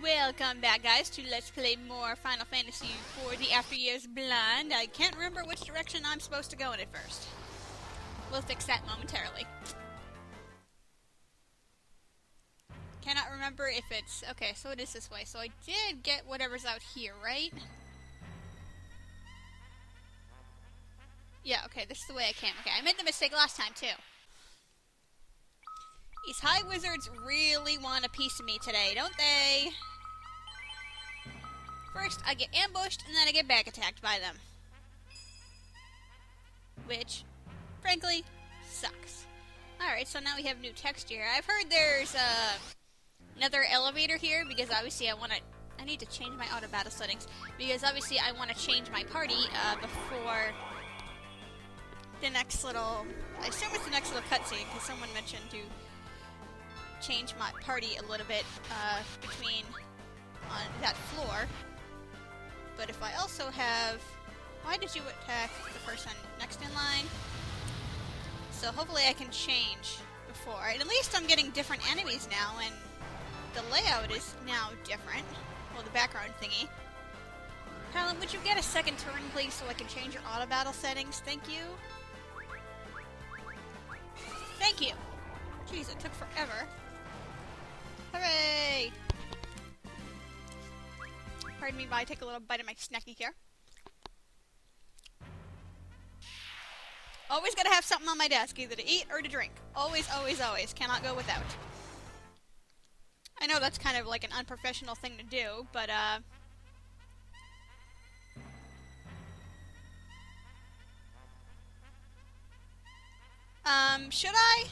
Welcome back, guys, to Let's Play more Final Fantasy for the After Years Blind. I can't remember which direction I'm supposed to go in at first. We'll fix that momentarily. Cannot remember if it's... Okay, so it is this way. So I did get whatever's out here, right? Yeah, okay, this is the way I came. Okay, I made the mistake last time, too. These high wizards really want a piece of me today, don't they? First, I get ambushed, and then I get back attacked by them. Which, frankly, sucks. Alright, so now we have new texture. I've heard there's another elevator here, because obviously I need to change my auto battle settings, because obviously I want to change my party before the next little... I assume it's the next little cutscene, because someone mentioned to change my party a little bit between on that floor. But if I also have... Why did you attack the person next in line? So hopefully I can change before. And at least I'm getting different enemies now, and the layout is now different. Well, the background thingy. Helen, would you get a second turn, please, so I can change your auto battle settings? Thank you. Thank you. Jeez, it took forever. Hooray! Pardon me while I take a little bite of my snacky here. Always gotta have something on my desk, either to eat or to drink. Always, always, always. Cannot go without. I know that's kind of like an unprofessional thing to do, but should I?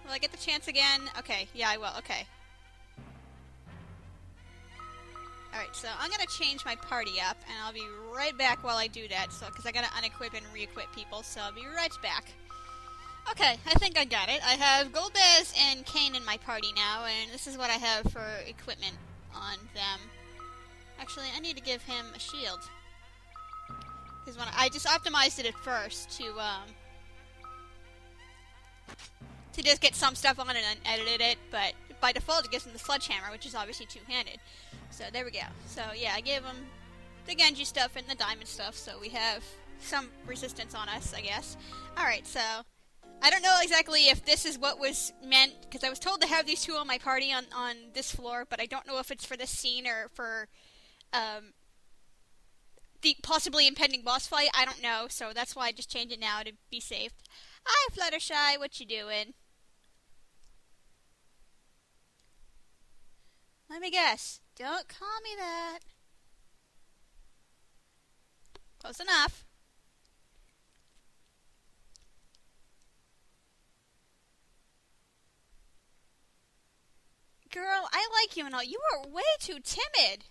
Will I get the chance again? Okay, yeah, I will. Okay. Alright, so I'm gonna change my party up, and I'll be right back while I do that, so, because I gotta unequip and re-equip people, so I'll be right back. Okay, I think I got it. I have Golbez and Kane in my party now, and this is what I have for equipment on them. Actually, I need to give him a shield. Because when I just optimized it at first to just get some stuff on it and edited it, but by default it gives him the sledgehammer, which is obviously two-handed. So there we go. So yeah, I gave him the Genji stuff and the diamond stuff, so we have some resistance on us, I guess. Alright, so I don't know exactly if this is what was meant, because I was told to have these two on my party on this floor, but I don't know if it's for this scene or for the possibly impending boss fight. I don't know, so that's why I just changed it now to be safe. Hi, Fluttershy, what you doing? Let me guess. Don't call me that. Close enough. Girl, I like you and all. You are way too timid.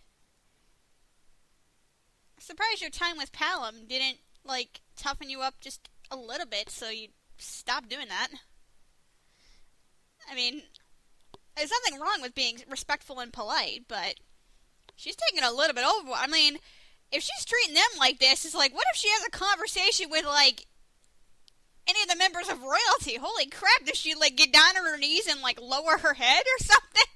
I'm surprised your time with Palom didn't, like, toughen you up just a little bit so you stop doing that. I mean... There's nothing wrong with being respectful and polite, but she's taking a little bit over. I mean, if she's treating them like this, it's like, what if she has a conversation with, like, any of the members of royalty? Holy crap, does she, like, get down on her knees and, like, lower her head or something?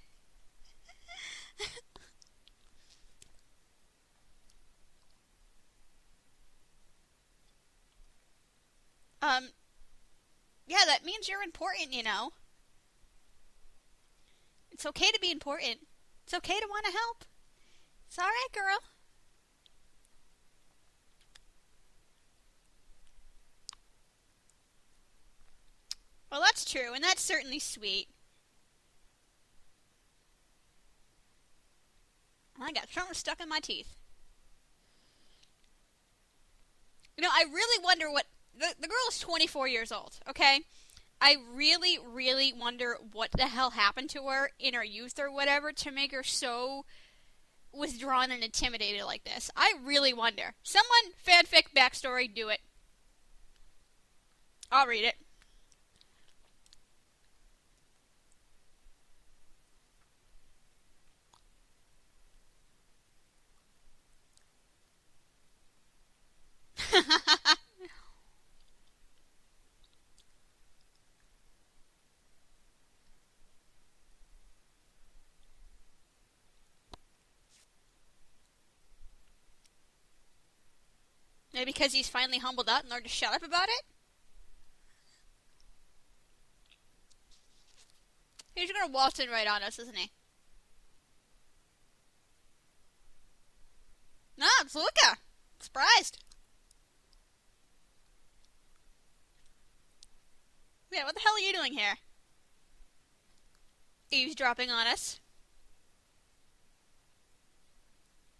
Yeah, that means you're important, you know. It's okay to be important. It's okay to want to help. It's alright, girl. Well, that's true, and that's certainly sweet. I got something stuck in my teeth. You know, I really wonder what... The girl is 24 years old, okay? I really, really wonder what the hell happened to her in her youth or whatever to make her so withdrawn and intimidated like this. I really wonder. Someone, fanfic, backstory, do it. I'll read it. Maybe because he's finally humbled up in order to shut up about it? He's gonna waltz in right on us, isn't he? No, it's Luca. Surprised. Yeah, what the hell are you doing here? Eavesdropping on us.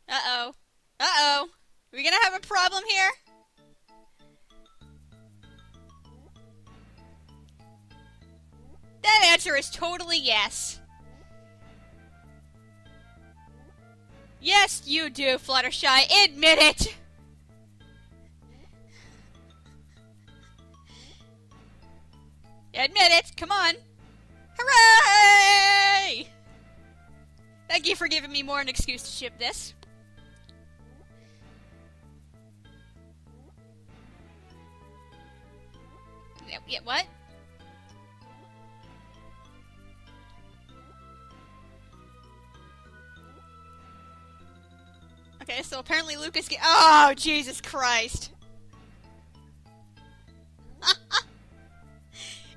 Uh-oh. Uh-oh. Are we gonna have a problem here? That answer is totally yes. Yes, you do, Fluttershy. Admit it! Admit it! Come on! Hooray! Thank you for giving me more an excuse to ship this. Yeah, what? Okay, so apparently Lucas oh, Jesus Christ.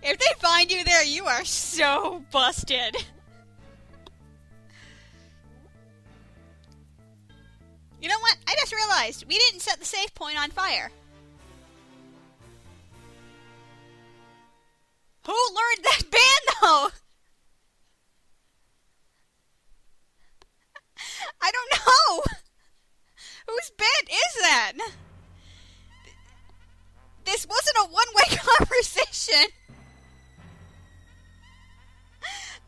If they find you there, you are so busted. You know what? I just realized we didn't set the save point on fire. Who learned that band, though? I don't know. Whose band is that? This wasn't a one-way conversation.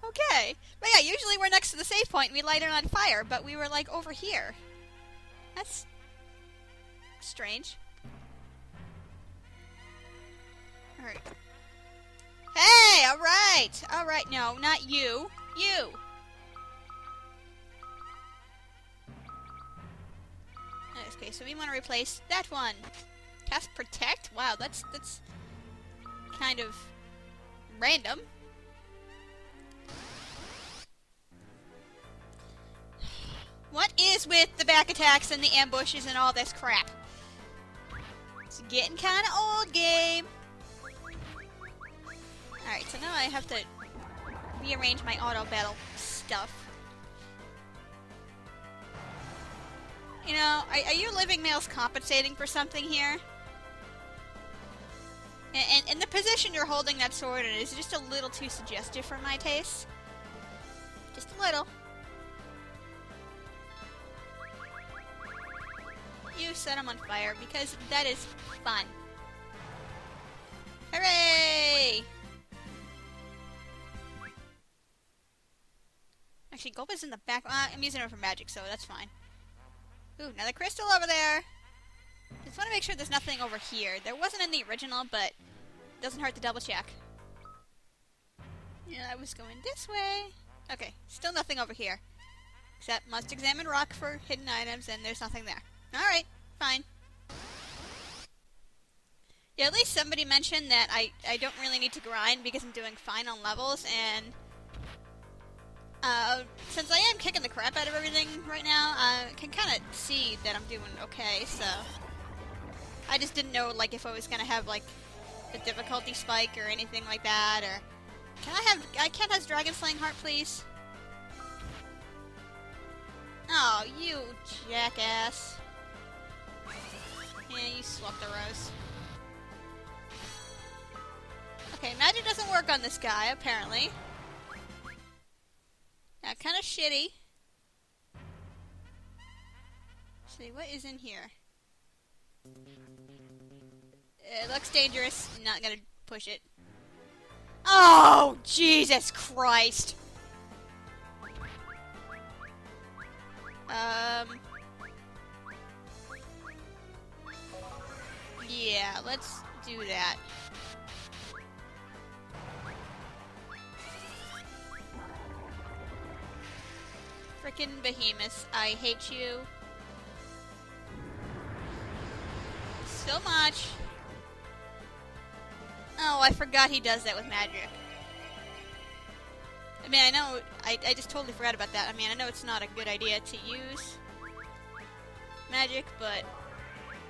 Okay. But yeah, usually we're next to the save point and we light it on fire, but we were like over here. That's strange. Alright. Hey! Alright! Alright, no, not you. You! Okay, so we want to replace that one. Cast Protect? Wow, that's kind of random. What is with the back attacks and the ambushes and all this crap? It's getting kind of old, game. Alright, so now I have to rearrange my auto battle stuff. You know, are you living males compensating for something here? And the position you're holding that sword in is just a little too suggestive for my taste. Just a little. You set him on fire because that is fun. Hooray! Actually, Gulp is in the back. I'm using it for magic, so that's fine. Ooh, another crystal over there. Just want to make sure there's nothing over here. There wasn't in the original, but it doesn't hurt to double check. Yeah, I was going this way. Okay, still nothing over here. Except must examine rock for hidden items, and there's nothing there. Alright, fine. Yeah, at least somebody mentioned that I don't really need to grind because I'm doing fine on levels, and since I am kicking the crap out of everything right now, I can kind of see that I'm doing okay, so I just didn't know, like, if I was gonna have, like, a difficulty spike or anything like that, or I can't have Dragon Slaying Heart, please? Oh, you jackass. Yeah, you swapped the rose. Okay, magic doesn't work on this guy, apparently. Yeah, kind of shitty. Let's see, what is in here? It looks dangerous. I'm not gonna push it. Oh, Jesus Christ! Yeah, let's do that. Frickin' behemoths, I hate you so much. Oh, I forgot he does that with magic. I mean, I know, I just totally forgot about that. I mean, I know it's not a good idea to use magic, but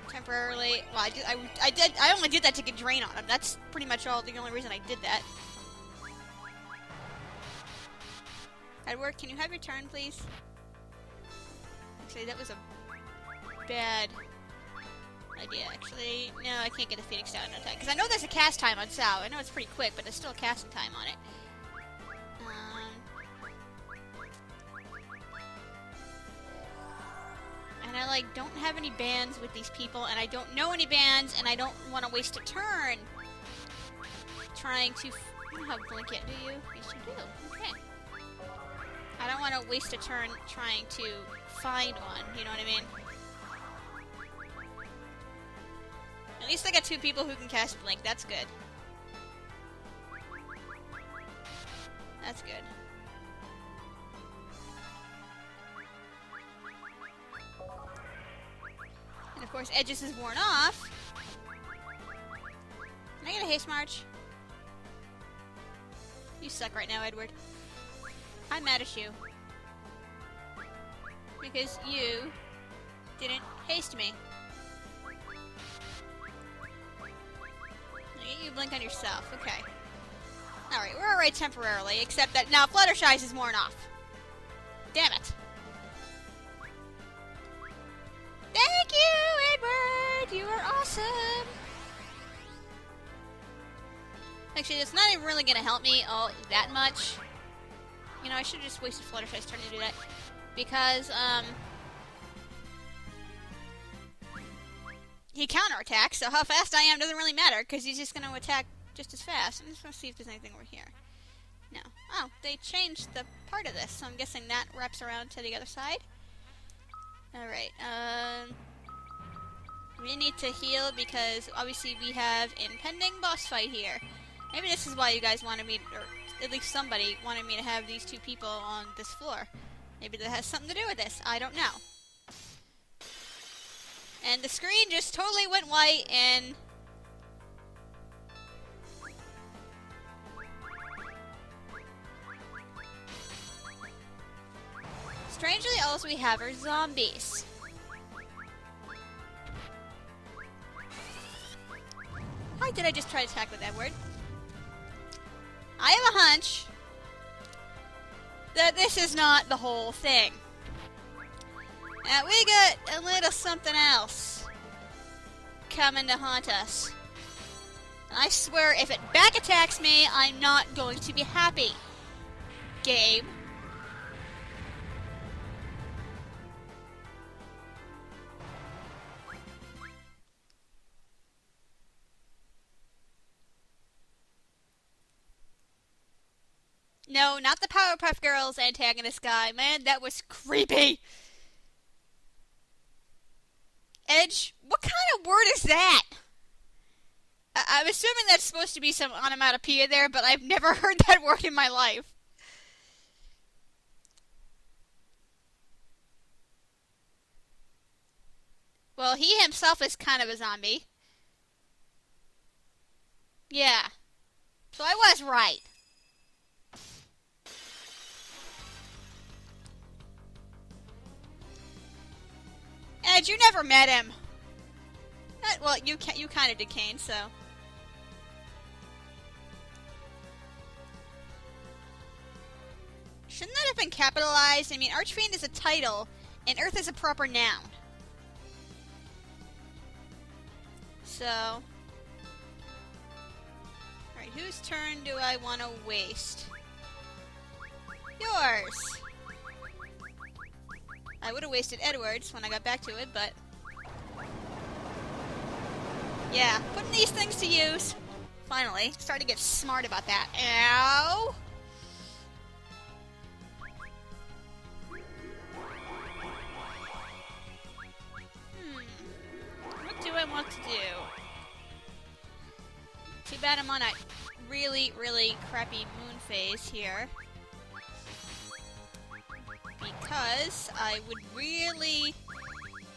temporarily. Well, I only did that to get drain on him. That's pretty much the only reason I did that. Edward, can you have your turn, please? Actually, that was a bad idea, actually. No, I can't get the Phoenix down in no time. Because I know there's a cast time on Sao. I know it's pretty quick, but there's still a casting time on it. And I, like, don't have any bands with these people, and I don't know any bands, and I don't want to waste a turn trying to... You don't have Blink yet, do you? Yes, you do. Okay. I don't want to waste a turn trying to find one, you know what I mean? At least I got 2 people who can cast Blink. That's good. That's good. And of course, Edges is worn off. Can I get a haste march? You suck right now, Edward. I'm mad at you. Because you didn't haste me. You blink on yourself. Okay. Alright, we're alright temporarily, except that now Fluttershy's is worn off. Damn it. Thank you, Edward! You are awesome! Actually, it's not even really gonna help me all that much. You know, I should have just wasted Fluttershy's turn to do that. Because, he counterattacks, so how fast I am doesn't really matter, because he's just going to attack just as fast. I'm just going to see if there's anything over here. No. Oh, they changed the part of this, so I'm guessing that wraps around to the other side. Alright, we need to heal, because obviously we have impending boss fight here. Maybe this is why you guys wanted me, or at least somebody wanted me to have these 2 people on this floor. Maybe that has something to do with this. I don't know. And the screen just totally went white and... Strangely, all we have are zombies. Why did I just try to attack with Edward? I have a hunch that this is not the whole thing. We got a little something else coming to haunt us. And I swear, if it back attacks me, I'm not going to be happy. Game. No, not the Powerpuff Girls antagonist guy. Man, that was creepy. Edge, what kind of word is that? I'm assuming that's supposed to be some onomatopoeia there, but I've never heard that word in my life. Well, he himself is kind of a zombie. Yeah. So I was right. Edge, you never met him. Well, you kind of did, Kane, so. Shouldn't that have been capitalized? I mean, Archfiend is a title, and Earth is a proper noun. So. Alright, whose turn do I want to waste? Yours! I would have wasted Edward's when I got back to it, but... Yeah, putting these things to use. Finally, starting to get smart about that. Ow! What do I want to do? Too bad I'm on a really, really crappy moon phase here. Because I would really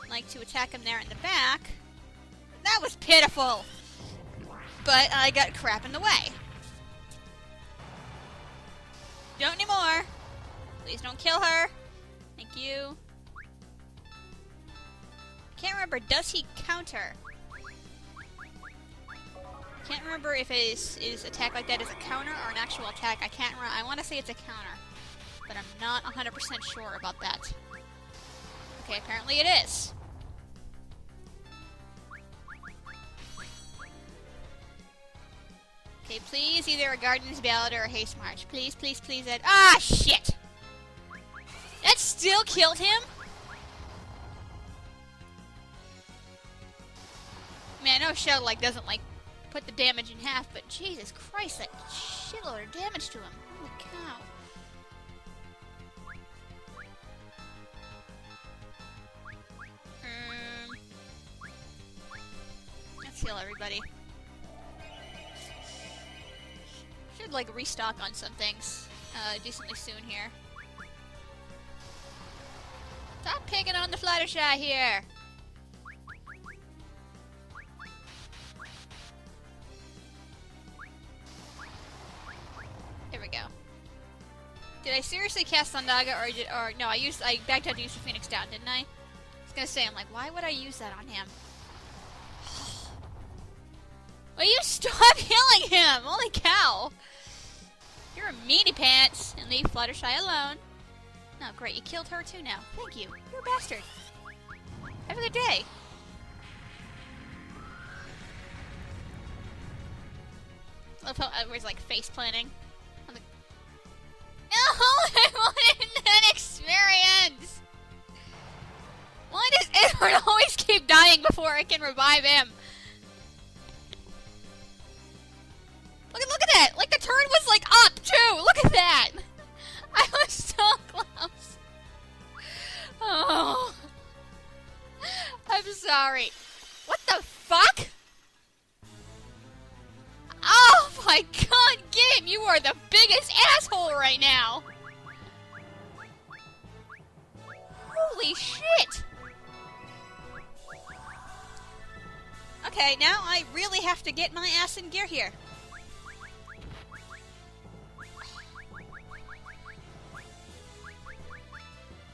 like to attack him there in the back. That was pitiful! But I got crap in the way. Don't anymore. Please don't kill her. Thank you. Can't remember. Does he counter? Can't remember if his attack like that is a counter or an actual attack. I can't remember. I want to say it's a counter, but I'm not 100% sure about that. Okay, apparently it is. Okay, please, either a Guardian's Ballad or a Haste March. Please, please, please, Ed. Ah, shit! That still killed him? I mean, I know Shell, like, doesn't, like, put the damage in half, but Jesus Christ, that shitload of damage to him. Holy cow. Let's heal everybody. Should, like, restock on some things decently soon here. Stop picking on the Fluttershy here! There we go. Did I seriously cast Ondaga or no, I backed out to use the Phoenix Down, didn't I? I was gonna say, I'm like, why would I use that on him? Will you stop healing him? Holy cow! You're a meanie pants and leave Fluttershy alone. Oh, great, you killed her too now. Thank you. You're a bastard. Have a good day. Love how everyone's like face planting. No, I wanted that experience! Why does Edward always keep dying before I can revive him? Look at that! Like the turn was like up too! Look at that! I was so close. Oh. I'm sorry. What the fuck? Oh my god, game! You are the biggest asshole right now! Holy shit! Okay, now I really have to get my ass in gear here.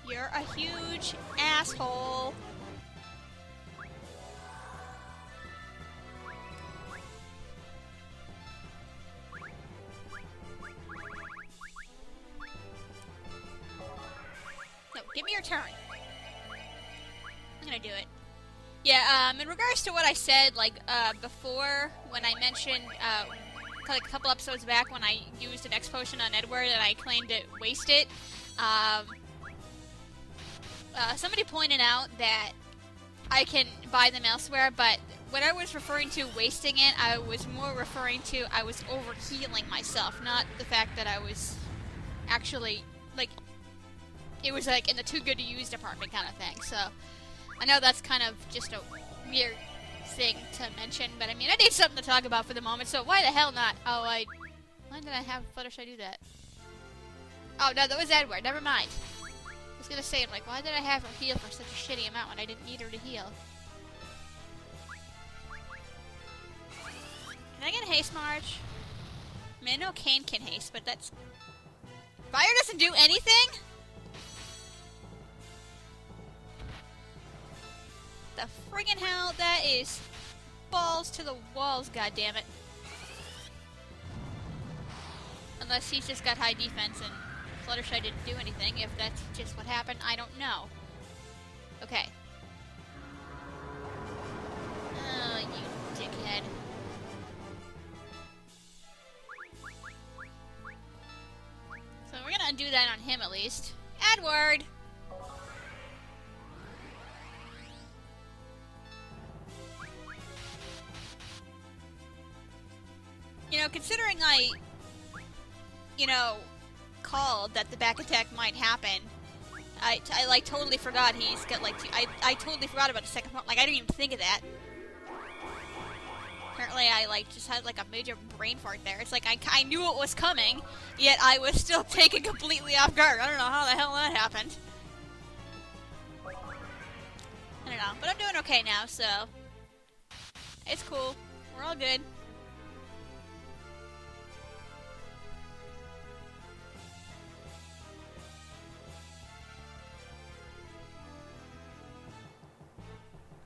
You're a huge asshole. No, give me your turn. I'm gonna do it. Yeah, in regards to what I said, like, before, when I mentioned, like a couple episodes back when I used an X potion on Edward and I claimed to waste it, somebody pointed out that I can buy them elsewhere, but when I was referring to wasting it, I was more referring to I was overhealing myself, not the fact that I was actually, like, it was like in the too good to use department kind of thing, so I know that's kind of just a weird thing to mention, but I mean, I need something to talk about for the moment, so why the hell not? Oh, why did I have Fluttershy do that? Oh, no, that was Edward, never mind. I was gonna say, I'm like, why did I have her heal for such a shitty amount when I didn't need her to heal? Can I get a haste march? I mean, I know Kane can haste, but that's... Fire doesn't do anything? The friggin' hell, that is balls to the walls, goddammit. Unless he's just got high defense and Fluttershy didn't do anything. If that's just what happened, I don't know. Okay. Oh, you dickhead. So we're gonna undo that on him at least. Edward! You know, considering I, called that the back attack might happen, I like, totally forgot he's got, like, I totally forgot about the second part. Like, I didn't even think of that. Apparently I, like, just had, like, a major brain fart there. It's like, I knew it was coming, yet I was still taken completely off guard. I don't know how the hell that happened. I don't know, but I'm doing okay now, so it's cool. We're all good.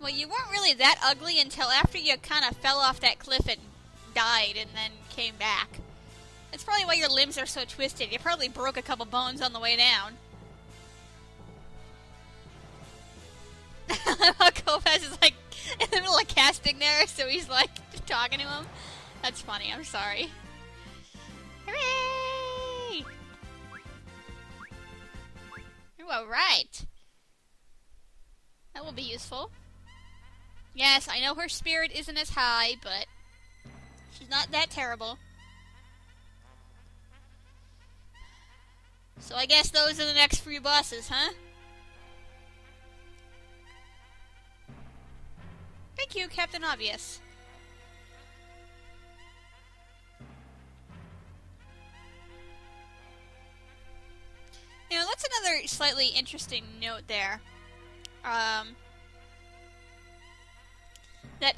Well, you weren't really that ugly until after you kind of fell off that cliff and died and then came back. That's probably why your limbs are so twisted. You probably broke a couple bones on the way down. Kopaz is like in the middle of casting there, so he's like talking to him. That's funny, I'm sorry. Hooray! Ooh, alright. That will be useful. Yes, I know her spirit isn't as high, but she's not that terrible. So I guess those are the next few bosses, huh? Thank you, Captain Obvious. You know, that's another slightly interesting note there. That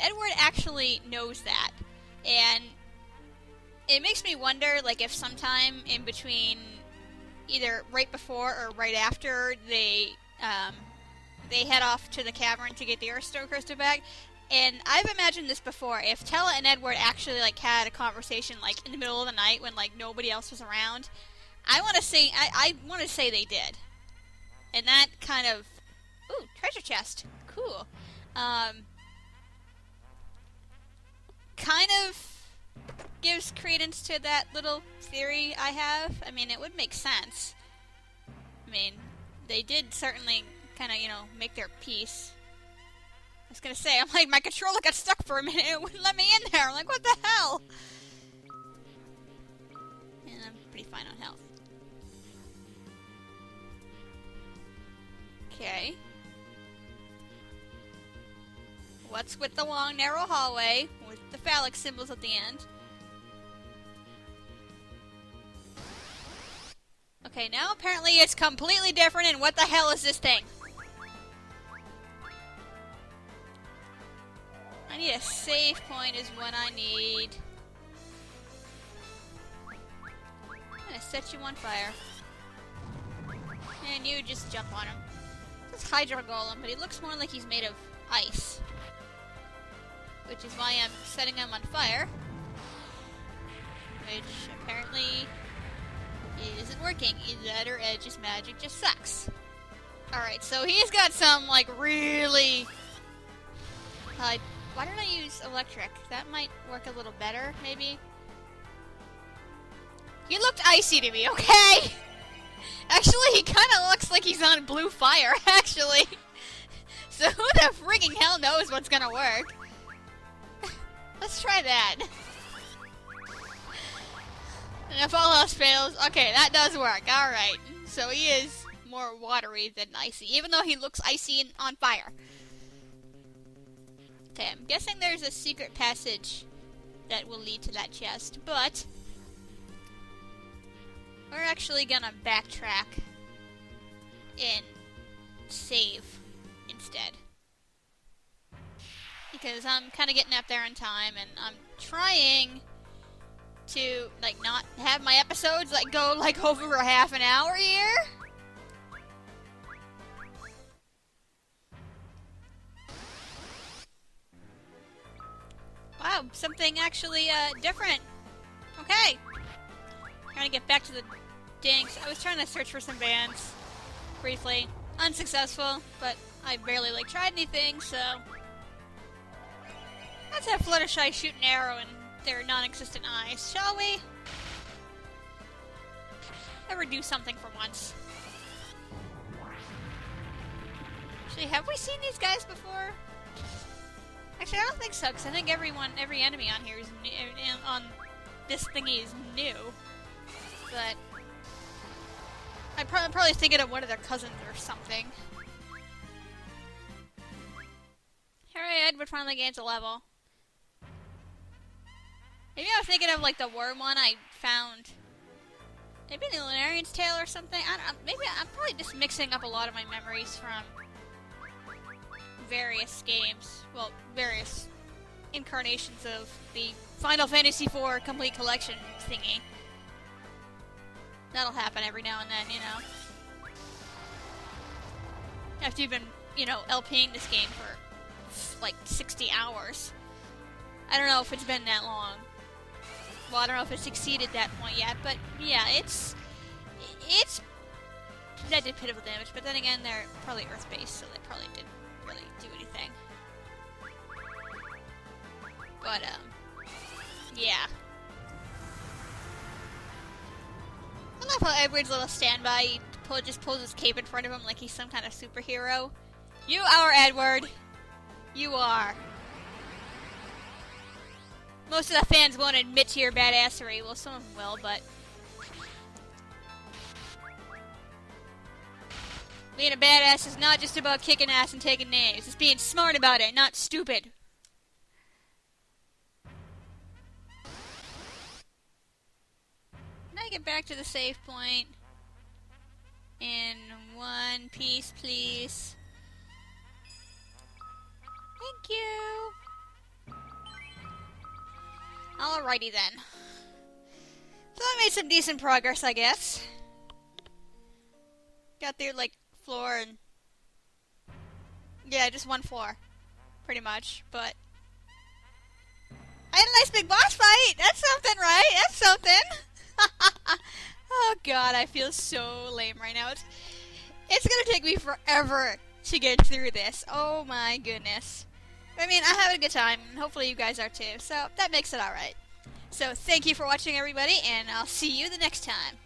Edward actually knows that. And it makes me wonder, like, if sometime in between, either right before or right after they head off to the cavern to get the Earthstone Crystal back. And I've imagined this before. If Tellah and Edward actually, like, had a conversation, like, in the middle of the night when, like, nobody else was around, I want to say they did. And that kind of... Ooh, treasure chest. Cool. Kind of gives credence to that little theory I have. I mean, it would make sense. I mean, they did certainly kind of, you know, make their peace. I was gonna say, I'm like, my controller got stuck for a minute. It wouldn't let me in there. I'm like, what the hell? And I'm pretty fine on health. Okay. What's with the long, narrow hallway with the phallic symbols at the end? Okay, now apparently it's completely different, and what the hell is this thing? I need a save point is what I need. I'm gonna set you on fire. And you just jump on him. This is Hydro Golem, but he looks more like he's made of ice. Which is why I'm setting him on fire. Which apparently isn't working. Either Edge's magic just sucks. Alright, so he's got some, like, really... why don't I use electric? That might work a little better, maybe? He looked icy to me, okay? Actually, he kind of looks like he's on blue fire, actually. So who the frigging hell knows what's gonna work? Let's try that. And if all else fails, okay, that does work. Alright. So he is more watery than icy, even though he looks icy and on fire. Okay, I'm guessing there's a secret passage that will lead to that chest, but we're actually gonna backtrack and save instead. Because I'm kind of getting up there in time, and I'm trying to, like, not have my episodes, like, go, like, over a half an hour here. Wow, something actually, different. Okay. Trying to get back to the dinks. I was trying to search for some bands. Briefly. Unsuccessful, but I barely, like, tried anything, so... Let's have Fluttershy shoot an arrow in their non-existent eyes, shall we? Ever do something for once. Actually, have we seen these guys before? Actually, I don't think so, because I think every enemy on here is new, on this thingy is new. But I'm probably thinking of one of their cousins or something. Hooray, Edward finally gains a level. Maybe I was thinking of, like, the worm one I found. Maybe the Lunarian's Tale or something. I don't know. Maybe I'm probably just mixing up a lot of my memories from various games. Well, various incarnations of the Final Fantasy IV Complete Collection thingy. That'll happen every now and then, you know. After you've been, you know, LPing this game for like 60 hours. I don't know if it's been that long. Well, I don't know if it's exceeded that point yet, but yeah, it's that did pitiful damage, but then again, they're probably Earth-based, so they probably didn't really do anything. But, yeah. I love how Edward's little standby just pulls his cape in front of him like he's some kind of superhero. You are, Edward. You are. Most of the fans won't admit to your badassery. Well, some of them will, but... being a badass is not just about kicking ass and taking names. It's being smart about it, not stupid. Can I get back to the save point? In one piece, please. Thank you. Alrighty then. So I made some decent progress, I guess. Got through, like, floor and... yeah, just one floor. Pretty much, but... I had a nice big boss fight! That's something, right? That's something! Oh god, I feel so lame right now. It's gonna take me forever to get through this. Oh my goodness. I mean, I'm having a good time, and hopefully you guys are too, so that makes it alright. So, thank you for watching, everybody, and I'll see you the next time.